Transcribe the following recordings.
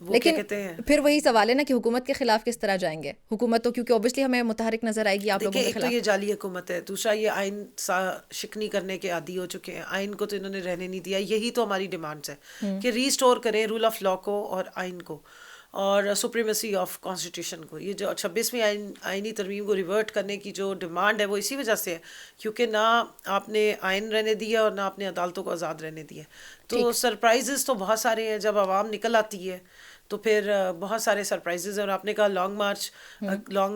وہ کیا لیکن کہتے ہیں. پھر وہی سوال ہے نا کہ حکومت کے خلاف کس طرح جائیں گے. حکومت تو کیونکہ اوبیسلی ہمیں متحرک نظر آئے گی آپ لوگوں دیکھیں کے ایک تو خلاف. یہ جعلی حکومت ہے, دوسرا یہ آئین شکنی کرنے کے عادی ہو چکے ہیں. آئین کو تو انہوں نے رہنے نہیں دیا. یہی تو ہماری ڈیمانڈس ہے کہ ریسٹور کریں رول آف لا کو اور آئین کو اور سپریمیسی آف کانسٹیٹیوشن کو. یہ جو 26ویں آئینی ترمیم کو ریورٹ کرنے کی جو ڈیمانڈ ہے وہ اسی وجہ سے ہے کیونکہ نہ آپ نے آئین رہنے دیا اور نہ آپ نے عدالتوں کو آزاد رہنے دیا. تو سرپرائزز تو بہت سارے ہیں. جب عوام نکل آتی ہے تو پھر بہت سارے سرپرائزز ہیں. اور آپ نے کہا لانگ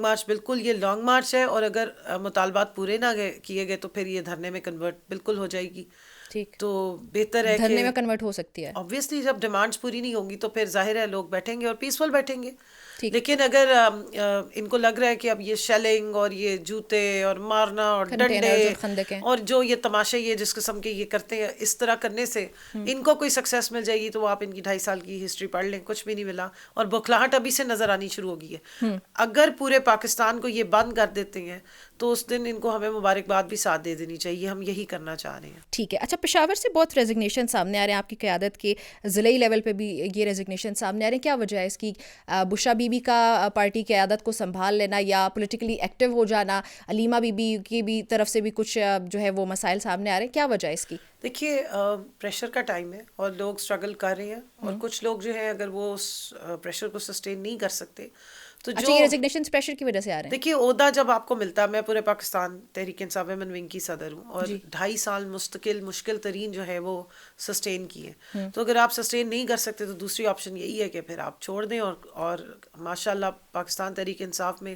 مارچ, بالکل یہ لانگ مارچ ہے, اور اگر مطالبات پورے نہ کیے گئے تو پھر یہ دھرنے میں کنورٹ بالکل ہو جائے گی. ٹھیک, تو بہتر ہے دھرنے کہ میں کنورٹ ہو سکتی ہے. obviously جب ڈیمانڈس پوری نہیں ہوں گی تو پھر ظاہر ہے لوگ بیٹھیں گے اور پیسفل بیٹھیں گے. ٹھیک. لیکن اگر ان کو لگ رہا ہے کہ اب یہ شیلنگ اور یہ جوتے اور مارنا اور ڈنڈے کنٹینرز اور خندقیں اور جو یہ تماشے یہ جس قسم کے یہ کرتے ہیں, اس طرح کرنے سے ان کو کوئی سکسیس مل جائے گی تو وہ آپ ان کی 2.5 سال کی ہسٹری پڑھ لیں, کچھ بھی نہیں ملا. اور بوکھلاہٹ ابھی سے نظر آنی شروع ہو گئی ہے. اگر پورے پاکستان کو یہ بند کر دیتے ہیں تو اس دن ان کو ہمیں مبارکباد بھی ساتھ دے دینی چاہیے. ہم یہی کرنا چاہ رہے ہیں. ٹھیک ہے. اچھا, پشاور سے بہت ریزگنیشن سامنے آ رہے ہیں آپ کی قیادت کے, ضلعی لیول پہ بھی یہ ریزگنیشن سامنے آ رہے ہیں. کیا وجہ ہے اس کی؟ بشرا بی بی کا پارٹی قیادت کو سنبھال لینا یا پولیٹیکلی ایکٹیو ہو جانا, علیمہ بی بی کی بھی طرف سے بھی کچھ جو ہے وہ مسائل سامنے آ رہے ہیں, کیا وجہ ہے اس کی؟ دیکھیے پریشر کا ٹائم ہے اور لوگ اسٹرگل کر رہے ہیں, اور کچھ لوگ جو ہیں اگر وہ اس پریشر کو سسٹین نہیں کر سکتے تو اچھا, یہ ریزگنیشن پریشر کی وجہ سے آ رہے ہیں؟ دیکھیے عہدہ جب آپ کو ملتا ہے, میں پورے پاکستان تحریک انصاف ویمن ونگ کی صدر ہوں اور 2.5 سال مشکل ترین جو ہے وہ سسٹین کی ہے. تو اگر آپ سسٹین نہیں کر سکتے تو دوسری آپشن یہی ہے کہ پھر آپ چھوڑ دیں. اور ماشاء اللہ پاکستان تحریک انصاف میں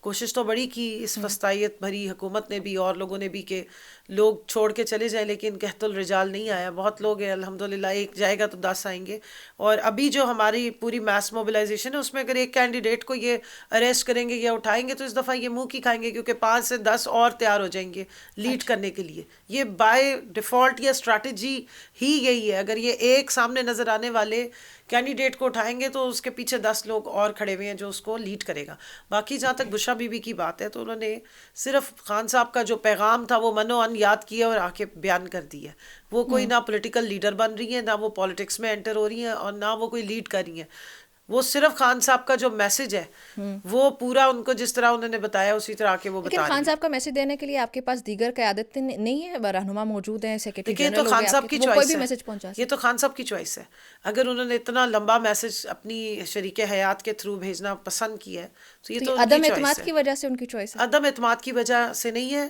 کوشش تو بڑی کی اس وسطائیت بھری حکومت نے بھی اور لوگوں نے بھی کہ لوگ چھوڑ کے چلے جائیں, لیکن قحط الرجال نہیں آیا. بہت لوگ ہیں الحمدللہ, ایک جائے گا تو 10 آئیں گے. اور ابھی جو ہماری پوری میس موبلائزیشن ہے اس میں اگر ایک کینڈیڈیٹ کو یہ اریسٹ کریں گے یا اٹھائیں گے تو اس دفعہ یہ منہ کی کھائیں گے, کیونکہ 5 سے 10 اور تیار ہو جائیں گے لیڈ کرنے کے لیے. یہ بائی ڈیفالٹ یا اسٹریٹجی ہی یہی ہے. اگر یہ ایک سامنے نظر آنے والے کینڈیڈیٹ کو اٹھائیں گے تو اس کے پیچھے 10 لوگ اور کھڑے ہوئے ہیں جو اس کو لیڈ کرے گا. باقی جہاں تک بشرا بی بی کی بات ہے تو انہوں نے صرف خان صاحب کا جو پیغام تھا وہ منو ان یاد کیا اور آ کے بیان کر دیا. وہ کوئی نہ پولیٹیکل لیڈر بن رہی ہیں, نہ وہ پالیٹکس میں انٹر ہو رہی ہیں, اور نہ وہ کوئی لیڈ کر رہی ہیں. وہ صرف خان صاحب کا جو میسج ہے وہ پورا ان کو جس طرح انہوں نے بتایا اسی طرح کے وہ بتا رہے ہیں. لیکن خان صاحب کا میسج دینے کے لیے آپ کے پاس دیگر قیادت نہیں ہے, رہنما موجود ہیں, سیکرٹری جنرل ہو گئے آپ کے, وہ کوئی بھی میسج پہنچا سکتے. یہ تو خان صاحب کی چوائس ہے. اگر انہوں نے اتنا لمبا میسج اپنی شریک حیات کے تھرو بھیجنا پسند کیا ہے تو یہ تو عدم اعتماد کی وجہ سے ان کی چوائس ہے. عدم اعتماد کی وجہ سے نہیں ہے,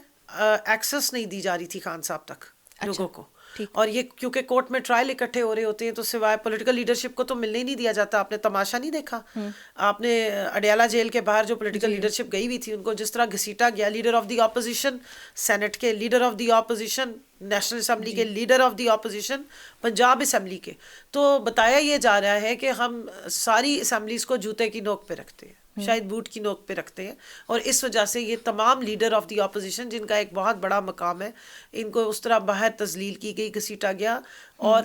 ایکسس نہیں دی جا رہی تھی خان صاحب تک لوگوں کو. اور یہ کیونکہ کورٹ میں ٹرائل اکٹھے ہو رہے ہوتے ہیں تو سوائے پولیٹیکل لیڈرشپ کو تو ملنے ہی نہیں دیا جاتا. آپ نے تماشا نہیں دیکھا؟ آپ نے اڈیالہ جیل کے باہر جو پولیٹیکل لیڈرشپ گئی ہوئی تھی ان کو جس طرح گھسیٹا گیا, leader of the opposition senate کے, leader of the opposition national assembly کے, leader of the opposition Punjab assembly کے. تو بتایا یہ جا رہا ہے کہ ہم ساری اسمبلیز کو جوتے کی نوک پہ رکھتے ہیں, شاید بوٹ کی نوک پہ رکھتے ہیں, اور اس وجہ سے یہ تمام لیڈر آف دی اپوزیشن جن کا ایک بہت بڑا مقام ہے ان کو اس طرح باہر تذلیل کی گئی, گھسیٹا گیا اور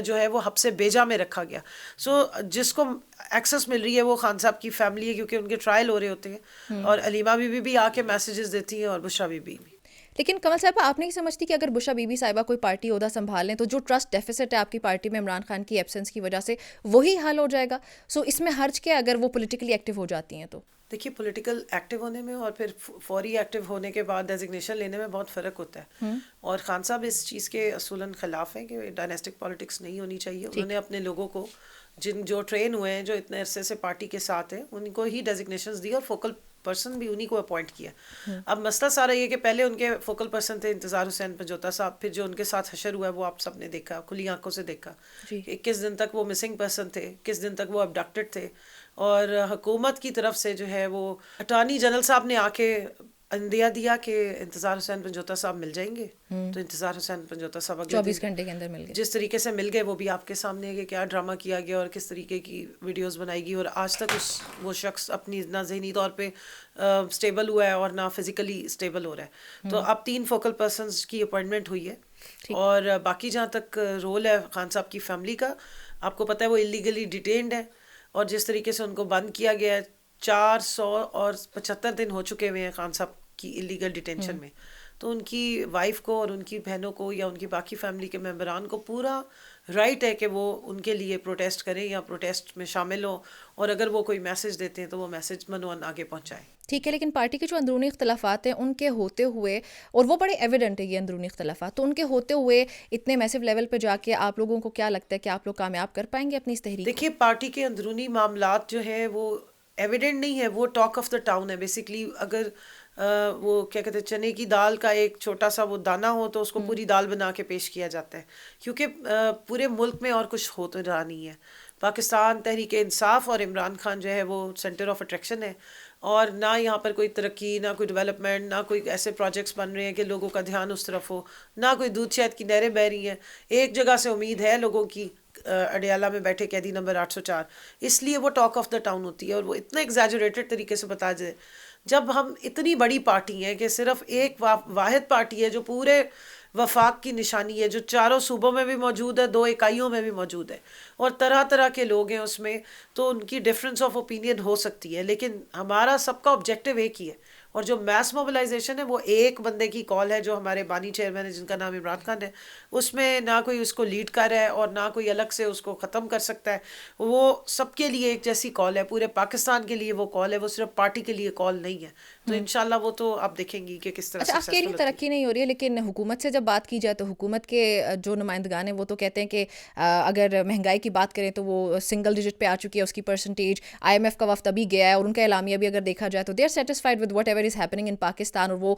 جو ہے وہ حبس بیجا میں رکھا گیا. سو جس کو ایکسس مل رہی ہے وہ خان صاحب کی فیملی ہے کیونکہ ان کے ٹرائل ہو رہے ہوتے ہیں, اور علیمہ بی بی بھی آ کے میسیجز دیتی ہیں اور بشرا بی بی بھی. لیکن کمل صاحبہ آپ نہیں سمجھتی کہ اگر بشرا بی بی صاحبہ کوئی پارٹی عہدہ سنبھال لیں تو جو ٹرسٹ ڈیفیسٹ ہے آپ کی پارٹی میں عمران خان کی ایبسنس کی وجہ سے وہی حل ہو جائے گا؟ سو اس میں حرج کیا اگر وہ پولیٹیکلی ایکٹیو ہو جاتی ہیں تو؟ دیکھیے پولیٹیکل ایکٹیو ہونے میں اور پھر فوری ایکٹیو ہونے کے بعد ڈیزگنیشن لینے میں بہت فرق ہوتا ہے. اور خان صاحب اس چیز کے اصولاً خلاف ہیں کہ ڈائنیسٹک پالیٹکس نہیں ہونی چاہیے. انہوں نے اپنے لوگوں کو جو ٹرین ہوئے ہیں, جو اتنے عرصے سے پارٹی کے ساتھ ہیں, ان کو ہی ڈیزگنیشنز دی اور فوکل پرسن بھی انہی کو اپوائنٹ کیا. اب مسئلہ سارا یہ کہ پہلے ان کے فوکل پرسن تھے انتظار حسین پنجوتا صاحب, پھر جو ان کے ساتھ حشر ہوا ہے وہ آپ سب نے دیکھا, کھلی آنکھوں سے دیکھا. 21 دن تک وہ مسنگ پرسن تھے, 21 دن تک وہ ابڈکٹڈ تھے, اور حکومت کی طرف سے جو ہے وہ اٹارنی جنرل صاحب نے آ کے اندیا دیا کہ انتظار حسین پنجوتا صاحب مل جائیں گے. تو انتظار حسین پنجوتا صاحب 24 گھنٹے کے اندر مل گئے. جس طریقے سے مل گئے وہ بھی آپ کے سامنے ہے کہ کیا ڈرامہ کیا گیا اور کس طریقے کی ویڈیوز بنائی گئی, اور آج تک وہ شخص اپنی نہ ذہنی طور پہ اسٹیبل ہوا ہے اور نہ فزیکلی اسٹیبل ہو رہا ہے. تو اب 3 فوکل پرسنز کی اپوائنٹمنٹ ہوئی ہے. اور باقی جہاں تک رول ہے خان صاحب کی فیملی کا, آپ کو پتہ ہے وہ اللیگلی ڈیٹینڈ ہے, اور جس طریقے سے ان کو بند کیا گیا ہے 475 دن ہو چکے ہوئے ہیں خان صاحب کی اللیگل ڈیٹینشن میں. تو ان کی وائف کو اور ان کی بہنوں کو یا ان کی باقی فیملی کے ممبران کو پورا رائٹ ہے کہ وہ ان کے لیے پروٹیسٹ کریں یا پروٹیسٹ میں شامل ہوں، اور اگر وہ کوئی میسج دیتے ہیں تو وہ میسج منوان آگے پہنچائیں. ٹھیک ہے، لیکن پارٹی کے جو اندرونی اختلافات ہیں ان کے ہوتے ہوئے، اور وہ بڑے ایویڈنٹ ہے یہ اندرونی اختلافات، تو ان کے ہوتے ہوئے اتنے میسو لیول پہ جا کے آپ لوگوں کو کیا لگتا ہے کہ آپ لوگ کامیاب کر پائیں گے اپنی اس تحریک کو؟ دیکھیے پارٹی کے اندرونی معاملات جو ہیں وہ ایویڈنٹ نہیں ہے، وہ ٹاک آف دا ٹاؤن ہے بیسکلی. اگر وہ کیا کہتے ہیں چنے کی دال کا ایک چھوٹا سا وہ دانہ ہو تو اس کو پوری دال بنا کے پیش کیا جاتا ہے، کیونکہ پورے ملک میں اور کچھ ہو تو رہا نہیں ہے. پاکستان تحریک انصاف اور عمران خان جو ہے وہ سینٹر آف اٹریکشن ہے، اور نہ یہاں پر کوئی ترقی، نہ کوئی ڈیولپمنٹ، نہ کوئی ایسے پروجیکٹس بن رہے ہیں کہ لوگوں کا دھیان اس طرف ہو، نہ کوئی دودھ شہد کی نہریں بہہ رہی ہیں. ایک جگہ سے امید ہے لوگوں کی، اڈیالہ میں بیٹھے قیدی نمبر 804، اس لیے وہ ٹاک آف دا ٹاؤن ہوتی ہے، اور وہ اتنا ایگزیجریٹڈ طریقے سے بتا جائے. جب ہم اتنی بڑی پارٹی ہیں کہ صرف ایک واحد پارٹی ہے جو پورے وفاق کی نشانی ہے، جو چاروں صوبوں میں بھی موجود ہے، 2 اکائیوں میں بھی موجود ہے، اور طرح طرح کے لوگ ہیں اس میں، تو ان کی ڈفرینس آف اوپینین ہو سکتی ہے، لیکن ہمارا سب کا آبجیکٹیو ایک ہی ہے. اور جو میس موبلائزیشن ہے وہ ایک بندے کی کال ہے جو ہمارے بانی چیئرمین ہے جن کا نام عمران خان ہے. اس میں نہ کوئی اس کو لیڈ کر رہا ہے اور نہ کوئی الگ سے اس کو ختم کر سکتا ہے. وہ سب کے لیے ایک جیسی کال ہے، پورے پاکستان کے لیے وہ کال ہے، وہ صرف پارٹی کے لیے کال نہیں ہے. تو انشاءاللہ وہ تو آپ دیکھیں گی کہ کس طرح اچھا، آپ کہہ رہی ہیں ترقی نہیں ہو رہی ہے، لیکن حکومت سے جب بات کی جائے تو حکومت کے جو نمائندگان ہیں وہ تو کہتے ہیں کہ اگر مہنگائی کی بات کریں تو وہ سنگل ڈیجٹ پہ آ چکی ہے اس کی پرسنٹیج. آئی ایم ایف کا وفد ابھی گیا ہے اور ان کا اعلامیہ بھی اگر دیکھا جائے تو they are satisfied with whatever is happening in Pakistan, اور وہ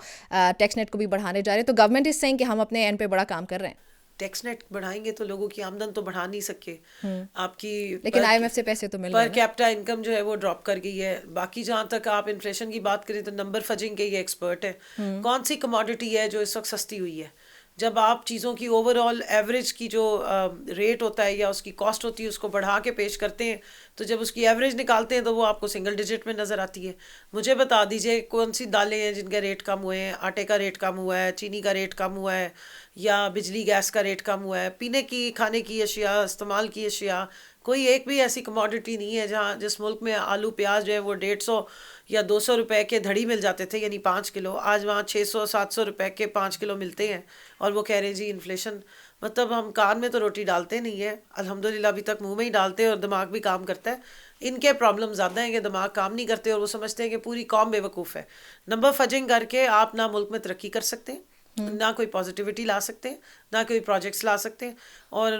ٹیکس نیٹ کو بھی بڑھانے جا رہے ہیں. تو گورنمنٹ از سیئنگ کہ ہم اپنے اینڈ پہ بڑا کام کر رہے ہیں. ٹیکس نیٹ بڑھائیں گے تو لوگوں کی آمدن تو بڑھا نہیں سکے. آپ کی لیکن آئی ایم ایف سے پیسے تو مل پر رہے ہیں. کیپٹا انکم جو ہے وہ ڈراپ کر گئی ہے. باقی جہاں تک آپ انفلیشن کی بات کریں تو نمبر فجنگ کے یہ ایکسپرٹ ہے. کون سی کموڈٹی ہے جو اس وقت سستی ہوئی ہے؟ جب آپ چیزوں کی اوور آل ایوریج کی جو ریٹ ہوتا ہے یا اس کی کاسٹ ہوتی ہے اس کو بڑھا کے پیش کرتے ہیں، تو جب اس کی ایوریج نکالتے ہیں تو وہ آپ کو سنگل ڈیجٹ میں نظر آتی ہے. مجھے بتا دیجئے کون سی دالیں ہیں جن کے ریٹ کم ہوئے ہیں، آٹے کا ریٹ کم ہوا ہے، چینی کا ریٹ کم ہوا ہے، یا بجلی گیس کا ریٹ کم ہوا ہے، پینے کی کھانے کی اشیاء، استعمال کی اشیاء. کوئی ایک بھی ایسی کموڈٹی نہیں ہے جس ملک میں آلو پیاز جو ہے وہ 150 یا 200 روپے کے دھڑی مل جاتے تھے، یعنی 5 کلو، آج وہاں 600 700 روپے کے 5 کلو ملتے ہیں. اور وہ کہہ رہے ہیں جی انفلیشن. مطلب ہم کان میں تو روٹی ڈالتے نہیں ہیں الحمدللہ، ابھی تک منہ میں ہی ڈالتے ہیں اور دماغ بھی کام کرتا ہے. ان کے پرابلم زیادہ ہیں کہ دماغ کام نہیں کرتے اور وہ سمجھتے ہیں کہ پوری قوم بے وقوف ہے. نمبر فجنگ کر کے آپ نہ ملک میں ترقی کر سکتے ہیں، نہ کوئی پازیٹیوٹی لا سکتے ہیں، نہ کوئی پروجیکٹس لا سکتے ہیں. اور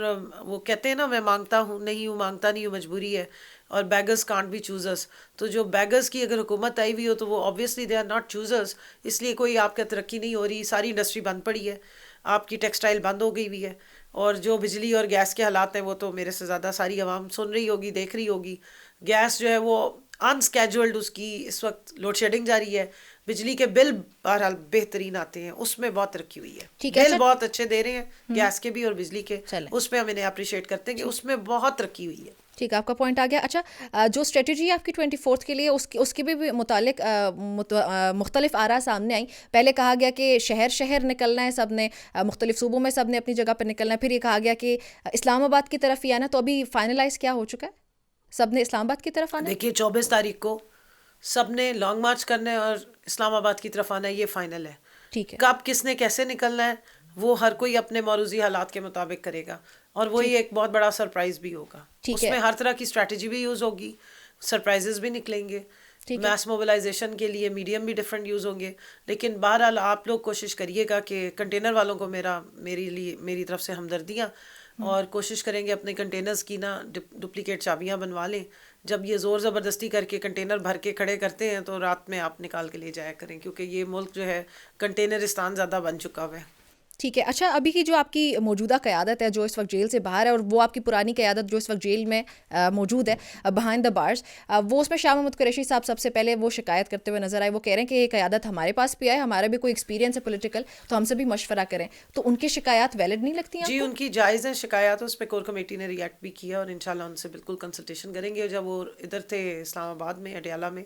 وہ کہتے ہیں نا میں مانگتا ہوں نہیں ہوں، مانگتا نہیں ہوں، مجبوری ہے. اور بیگرز کانٹ بی چوزرز. تو جو بیگرز کی اگر حکومت آئی ہوئی ہو تو وہ obviously they are not choosers. اس لیے کوئی آپ کا ترقی نہیں ہو رہی. ساری انڈسٹری بند پڑی ہے، آپ کی ٹیکسٹائل بند ہو گئی ہوئی ہے. اور جو بجلی اور گیس کے حالات ہیں وہ تو میرے سے زیادہ ساری عوام سن رہی ہوگی، دیکھ رہی ہوگی. گیس جو ہے وہ انسکیجولڈ اس کی اس وقت لوڈ شیڈنگ جاری ہے. بجلی کے بل بہرحال بہترین آتے ہیں، اس میں بہت ترقی ہوئی ہے. بل بہت اچھے دے رہے ہیں گیس کے بھی اور بجلی کے، اس پہ ہم انہیں اپریشیٹ کرتے ہیں کہ اس میں بہت ترقی ہوئی ہے. ٹھیک ہے، آپ کا پوائنٹ آ گیا. اچھا، جو اسٹریٹجی ہے آپ کی 24 کے لیے اس کی بھی متعلق مختلف آراء سامنے آئیں. پہلے کہا گیا کہ شہر شہر نکلنا ہے سب نے، مختلف صوبوں میں سب نے اپنی جگہ پہ نکلنا ہے. پھر یہ کہا گیا کہ اسلام آباد کی طرف ہی آنا. تو ابھی فائنلائز کیا ہو چکا ہے؟ سب نے اسلام آباد کی طرف آنا ہے. دیکھیے 24 تاریخ کو سب نے لانگ مارچ کرنا ہے اور اسلام آباد کی طرف آنا ہے، یہ فائنل ہے. ٹھیک ہے، کب کس نے کیسے نکلنا ہے وہ ہر کوئی اپنے موروثی حالات کے مطابق کرے گا، اور وہی ایک بہت بڑا سرپرائز بھی ہوگا. اس میں ہر طرح کی اسٹریٹجی بھی یوز ہوگی، سرپرائزز بھی نکلیں گے. میس موبلائزیشن کے لیے میڈیم بھی ڈفرینٹ یوز ہوں گے. لیکن بہرحال آپ لوگ کوشش کریے گا کہ کنٹینر والوں کو میری طرف سے ہمدردیاں، اور کوشش کریں گے اپنے کنٹینرز کی نا ڈپلیکیٹ چابیاں بنوا لیں. جب یہ زور زبردستی کر کے کنٹینر بھر کے کھڑے کرتے ہیں تو رات میں آپ نکال کے لے جایا کریں، کیونکہ یہ ملک جو ہے کنٹینرستان زیادہ بن چکا ہوا ہے. ٹھیک ہے. اچھا، ابھی کی جو آپ کی موجودہ قیادت ہے جو اس وقت جیل سے باہر ہے، اور وہ آپ کی پرانی قیادت جو اس وقت جیل میں موجود ہے بہائنڈ دا بارز، وہ اس میں شاہ محمود قریشی صاحب سب سے پہلے وہ شکایت کرتے ہوئے نظر آئے. وہ کہہ رہے ہیں کہ یہ قیادت ہمارے پاس بھی آئے، ہمارا بھی کوئی ایکسپیرینس ہے پولیٹیکل، تو ہم سے بھی مشورہ کریں. تو ان کی شکایات ویلڈ نہیں لگتی ہیں؟ جی ان کی جائز ہیں شکایات، اس پہ کور کمیٹی نے ریئیکٹ بھی کیا اور انشاءاللہ ان سے بالکل کنسلٹیشن کریں گے. جب وہ ادھر تھے اسلام آباد میں اڈیالہ میں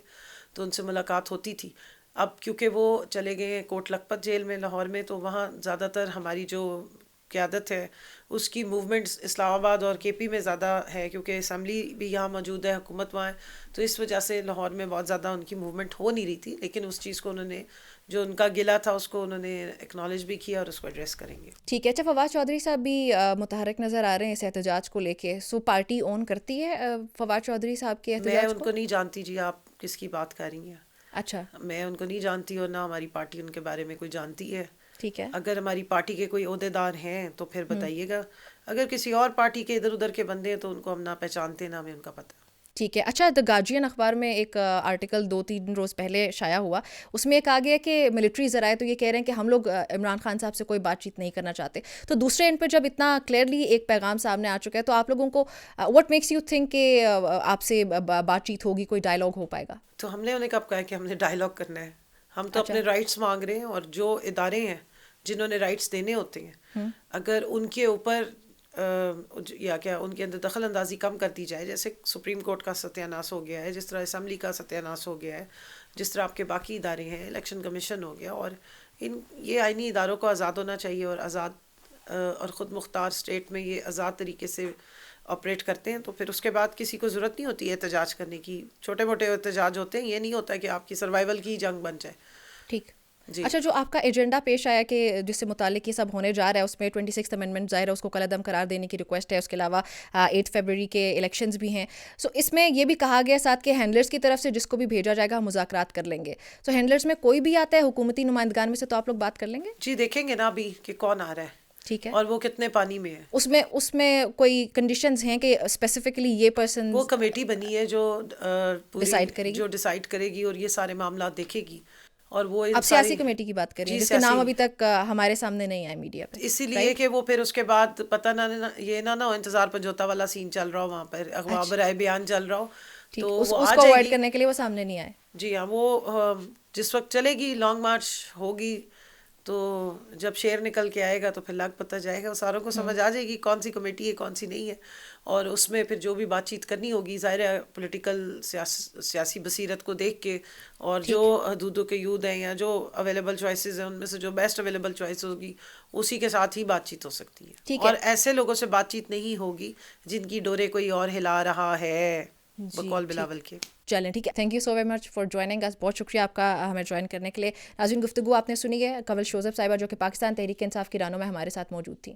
تو ان سے ملاقات ہوتی تھی. اب کیونکہ وہ چلے گئے کوٹ لکھپت جیل میں لاہور میں، تو وہاں زیادہ تر ہماری جو قیادت ہے اس کی موومنٹس اسلام آباد اور کے پی میں زیادہ ہے، کیونکہ اسمبلی بھی یہاں موجود ہے، حکومت وہاں ہے، تو اس وجہ سے لاہور میں بہت زیادہ ان کی موومنٹ ہو نہیں رہی تھی. لیکن اس چیز کو انہوں نے، جو ان کا گلہ تھا اس کو انہوں نے ایکنالج بھی کیا اور اس کو ایڈریس کریں گے. ٹھیک ہے. اچھا، فواد چودھری صاحب بھی متحرک نظر آ رہے ہیں اس احتجاج کو لے کے. سو پارٹی اون کرتی ہے فواد چودھری صاحب کے میں احتجاج ان کو نہیں جانتی جی، آپ کس کی بات کر رہی ہیں. اچھا میں ان کو نہیں جانتی اور نہ ہماری پارٹی ان کے بارے میں کوئی جانتی ہے. ٹھیک ہے. اگر ہماری پارٹی کے کوئی عہدیدار ہیں تو پھر بتائیے گا، اگر کسی اور پارٹی کے ادھر ادھر کے بندے ہیں تو ان کو ہم نہ پہچانتے نہ ہمیں ان کا پتہ. ٹھیک ہے. اچھا، دا گارجین اخبار میں ایک آرٹیکل 2-3 روز پہلے شائع ہوا، اس میں ایک آ گیا کہ ملٹری ذرائع تو یہ کہہ رہے ہیں کہ ہم لوگ عمران خان صاحب سے کوئی بات چیت نہیں کرنا چاہتے. تو دوسرے اینڈ پہ جب اتنا کلیئرلی ایک پیغام سامنے آ چکا ہے تو آپ لوگوں کو واٹ میکس یو تھنک کہ آپ سے بات چیت ہوگی، کوئی ڈائلاگ ہو پائے گا؟ تو ہم نے انہیں کب کہا ہے کہ ہم نے ڈائلاگ کرنا ہے؟ ہم تو اپنے رائٹس مانگ رہے ہیں، اور جو ادارے ہیں جنہوں نے رائٹس دینے ہوتے ہیں اگر ان کے اوپر یا کیا ان کے اندر دخل اندازی کم کر دی جائے، جیسے سپریم کورٹ کا ستیہ ناش ہو گیا ہے، جس طرح اسمبلی کا ستیہ ناش ہو گیا ہے، جس طرح آپ کے باقی ادارے ہیں، الیکشن کمیشن ہو گیا، اور یہ آئینی اداروں کو آزاد ہونا چاہیے، اور آزاد اور خود مختار اسٹیٹ میں یہ آزاد طریقے سے آپریٹ کرتے ہیں، تو پھر اس کے بعد کسی کو ضرورت نہیں ہوتی ہے احتجاج کرنے کی. چھوٹے موٹے احتجاج ہوتے ہیں، یہ نہیں ہوتا کہ آپ کی سروائیول کی جنگ بن جائے. ٹھیک. جی. اچھا، جو آپ کا ایجنڈا پیش آیا کہ جس سے متعلق یہ سب ہونے جا رہا ہے، اس میں 26th امینڈمنٹ ظاہر ہے اس کو کالعدم قرار دینے کی ریکویسٹ ہے، اس کے علاوہ 8 فروری کے الیکشنز بھی ہیں. سو اس میں یہ بھی کہا گیا ساتھ کہ ہینڈلرز کی طرف سے جس کو بھی بھیجا جائے گا ہم مذاکرات کر لیں گے. سو ہینڈلرز میں کوئی بھی آتا ہے حکومتی نمائندگان میں سے تو آپ لوگ بات کر لیں گے؟ جی دیکھیں گے نا ابھی کہ کون آ رہا ہے. ٹھیک ہے. اور وہ کتنے پانی میں ہے. اس میں کوئی کنڈیشنز ہیں کہ اسپیسیفکلی یہ پرسن؟ وہ کمیٹی بنی ہے جو ڈیسائیڈ کرے گی، جو ڈیسائیڈ کرے گی اور یہ سارے معاملات دیکھے گی. اور وہ اب سیاسی کمیٹی کی بات کر رہی ہیں جس کے نام ابھی تک ہمارے سامنے نہیں آئے میڈیا پہ، اسی لیے کہ وہ پھر اس کے بعد پتہ نہ یہ نہ ہو انتظار پنجوتا والا سین چل رہا ہو، وہاں پر اغوا برائے بیان چل رہا ہو، تو اس وہ کو آ جائے اوائڈ گی. کرنے کے لیے وہ سامنے نہیں آئے. جی ہاں، وہ جس وقت چلے گی لانگ مارچ ہوگی تو جب شیر نکل کے آئے گا تو پھر لاگ پتہ جائے گا، ساروں کو سمجھ آ جائے گی کون سی کمیٹی ہے کون سی نہیں ہے. اور اس میں پھر جو بھی بات چیت کرنی ہوگی ظاہر ہے پولیٹیکل سیاسی بصیرت کو دیکھ کے، اور جو حدود و قیود ہیں یا جو اویلیبل چوائسیز ہیں ان میں سے جو بیسٹ اویلیبل چوائس ہوگی اسی کے ساتھ ہی بات چیت ہو سکتی ہے. اور ایسے لوگوں سے بات چیت نہیں ہوگی جن کی ڈورے کوئی اور ہلا رہا ہے بقول بلاول کے. چلیں ٹھیک ہے. Thank you so very much for joining us. بہت شکریہ آپ کا ہمیں جوائن کرنے کے لیے. ناظرین، گفتگو آپ نے سنی ہے کنول شوزب صاحبہ جو کہ پاکستان تحریک انصاف کی رہنما ہمارے ساتھ موجود تھیں.